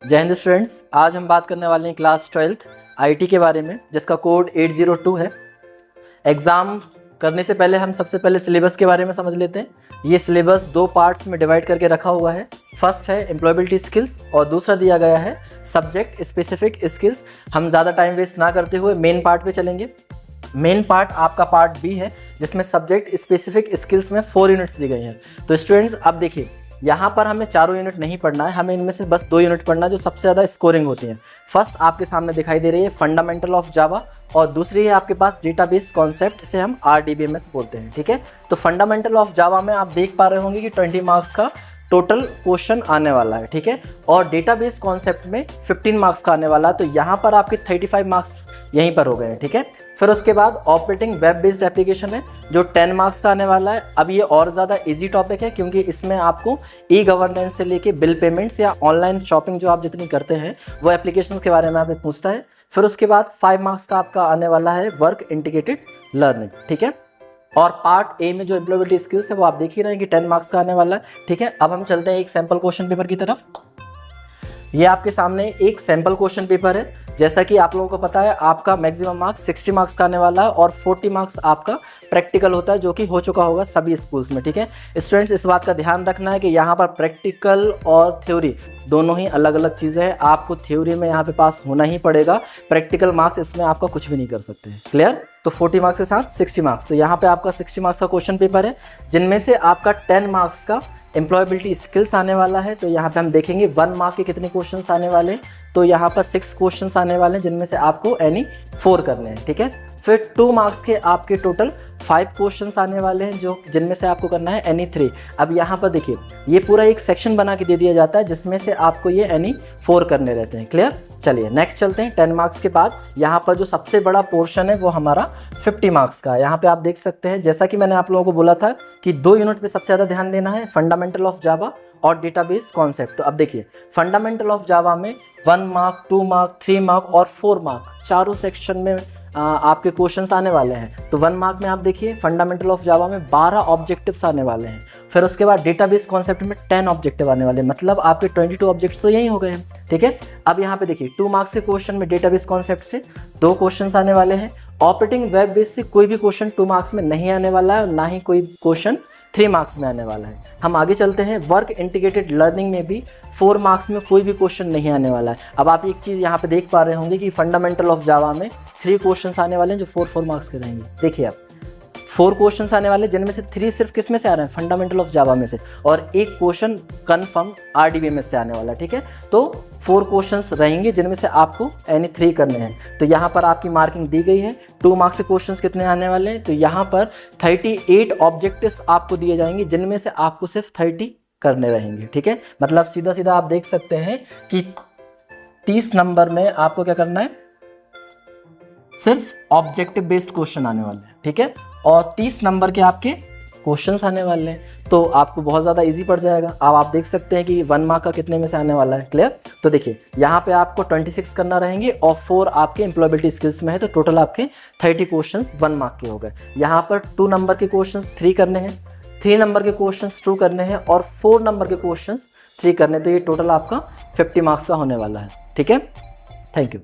जय हिंद स्टूडेंट्स, आज हम बात करने वाले हैं क्लास 12th आईटी के बारे में, जिसका कोड 802 है। एग्ज़ाम करने से पहले हम सबसे पहले सिलेबस के बारे में समझ लेते हैं। ये सिलेबस दो पार्ट्स में डिवाइड करके रखा हुआ है। फर्स्ट है एम्प्लॉयबिलिटी स्किल्स और दूसरा दिया गया है सब्जेक्ट स्पेसिफिक स्किल्स। हम ज़्यादा टाइम वेस्ट ना करते हुए मेन पार्ट पे चलेंगे। मेन पार्ट आपका पार्ट बी है, जिसमें सब्जेक्ट स्पेसिफिक स्किल्स में 4 यूनिट्स दी गई हैं। तो स्टूडेंट्स अब देखिए, यहाँ पर हमें चारों यूनिट नहीं पढ़ना है, हमें इनमें से बस 2 यूनिट पढ़ना है जो सबसे ज़्यादा स्कोरिंग होती हैं। फर्स्ट आपके सामने दिखाई दे रही है फंडामेंटल ऑफ जावा और दूसरी है आपके पास डेटाबेस कॉन्सेप्ट, जिसे हम RDBMS बोलते हैं। ठीक है, तो फंडामेंटल ऑफ जावा में आप देख पा रहे होंगे कि 20 मार्क्स का टोटल क्वेश्चन आने वाला है। ठीक है, और डेटाबेस कॉन्सेप्ट में 15 मार्क्स का आने वाला है, तो यहाँ पर आपके 35 मार्क्स यहीं पर हो गए हैं। ठीक है, फिर उसके बाद ऑपरेटिंग वेब बेस्ड एप्लीकेशन है जो 10 मार्क्स का आने वाला है। अब ये और ज़्यादा इजी टॉपिक है, क्योंकि इसमें आपको ई गवर्नेंस से लेके बिल पेमेंट्स या ऑनलाइन शॉपिंग जो आप जितनी करते हैं वो एप्लीकेशंस के बारे में आपसे पूछता है। फिर उसके बाद 5 मार्क्स का आपका आने वाला है वर्क इंटीग्रेटेड लर्निंग। ठीक है, और पार्ट ए में जो एम्प्लॉयबिलिटी स्किल्स है वो आप देख ही रहे हैं कि 10 मार्क्स का आने वाला है। ठीक है, अब हम चलते हैं एक सैम्पल क्वेश्चन पेपर की तरफ। ये आपके सामने एक सैम्पल क्वेश्चन पेपर है। जैसा कि आप लोगों को पता है, आपका मैक्सिमम मार्क्स 60 मार्क्स का आने वाला है और 40 मार्क्स आपका प्रैक्टिकल होता है, जो कि हो चुका होगा सभी स्कूल्स में। ठीक है स्टूडेंट्स, इस बात का ध्यान रखना है कि यहाँ पर प्रैक्टिकल और थ्योरी दोनों ही अलग अलग चीज़ें हैं। आपको थ्योरी में यहाँ पे पास होना ही पड़ेगा, प्रैक्टिकल मार्क्स इसमें आपका कुछ भी नहीं कर सकते हैं। क्लियर? तो 40 मार्क्स के साथ 60 मार्क्स, तो यहाँ पे आपका 60 मार्क्स का क्वेश्चन पेपर है, जिनमें से आपका 10 मार्क्स का एम्प्लॉयबिलिटी स्किल्स आने वाला है। तो यहाँ पे हम देखेंगे 1 मार्क के कितने क्वेश्चंस आने वाले हैं। तो यहाँ पर 6 क्वेश्चंस आने वाले हैं, जिनमें से आपको एनी 4 करने हैं। ठीक है, फिर 2 मार्क्स के आपके टोटल 5 क्वेश्चंस आने वाले हैं, जो जिनमें से आपको करना है एनी 3। अब यहाँ पर देखिए, ये पूरा एक सेक्शन बना के दे दिया जाता है, जिसमें से आपको ये एनी 4 करने रहते हैं। क्लियर? चलिए नेक्स्ट चलते हैं। 10 मार्क्स के बाद यहाँ पर जो सबसे बड़ा पोर्शन है वो हमारा 50 मार्क्स का है। यहाँ पे आप देख सकते हैं, जैसा कि मैंने आप लोगों को बोला था कि 2 यूनिट पे सबसे ज़्यादा ध्यान देना है, फंडामेंटल ऑफ जावा और डेटाबेस कॉन्सेप्ट। तो अब देखिए, फंडामेंटल ऑफ जावा में 1 मार्क, 2 मार्क, 3 मार्क और 4 मार्क चारों सेक्शन में आपके क्वेश्चंस आने वाले हैं। तो 1 मार्क में आप देखिए, फंडामेंटल ऑफ जावा में 12 ऑब्जेक्टिव्स आने वाले हैं। फिर उसके बाद डेटाबेस कॉन्सेप्ट में 10 ऑब्जेक्टिव आने वाले हैं, मतलब आपके 22 ऑब्जेक्ट्स तो यही हो गए हैं। ठीक है, अब यहाँ पे देखिए 2 मार्क्स के क्वेश्चन में डेटाबेस कॉन्सेप्ट से 2 क्वेश्चन आने वाले हैं। ऑपरेटिंग वेब बेस से कोई भी क्वेश्चन 2 मार्क्स में नहीं आने वाला है और ना ही कोई क्वेश्चन 3 मार्क्स में आने वाला है। हम आगे चलते हैं, वर्क इंटीग्रेटेड लर्निंग में भी 4 मार्क्स में कोई भी क्वेश्चन नहीं आने वाला है। अब आप एक चीज़ यहाँ पे देख पा रहे होंगे कि फंडामेंटल ऑफ जावा में 3 क्वेश्चंस आने वाले हैं जो 4 मार्क्स के रहेंगे। देखिए आप 4 क्वेश्चंस आने वाले, जिनमें से 3 सिर्फ किस में से आ रहे हैं, फंडामेंटल ऑफ जावा में से, और 1 क्वेश्चन कन्फर्म RDBMS से आने वाला है। ठीक है, तो 4 क्वेश्चंस रहेंगे, जिनमें से आपको एनी 3 करने हैं। तो यहाँ पर आपकी मार्किंग दी गई है। 2 मार्क्स के क्वेश्चंस कितने आने वाले हैं, तो यहाँ पर 38 ऑब्जेक्टिव्स आपको दिए जाएंगे, जिनमें से आपको सिर्फ 30 करने रहेंगे। ठीक है, मतलब सीधा सीधा आप देख सकते हैं कि 30 नंबर में आपको क्या करना है, सिर्फ ऑब्जेक्टिव बेस्ड क्वेश्चन आने वाले हैं। ठीक है, और 30 नंबर के आपके क्वेश्चंस आने वाले हैं, तो आपको बहुत ज़्यादा इजी पड़ जाएगा। अब आप देख सकते हैं कि 1 मार्क का कितने में से आने वाला है। क्लियर? तो देखिए, यहाँ पे आपको 26 करना रहेंगे और 4 आपके एम्प्लॉयबिलिटी स्किल्स में है, तो टोटल आपके 30 क्वेश्चंस 1 मार्क के हो गए। यहाँ पर 2 नंबर के क्वेश्चंस 3 करने हैं, 3 नंबर के क्वेश्चंस 2 करने हैं और 4 नंबर के क्वेश्चंस 3 करने हैं। तो ये टोटल आपका 50 मार्क्स का होने वाला है। ठीक है, थैंक यू।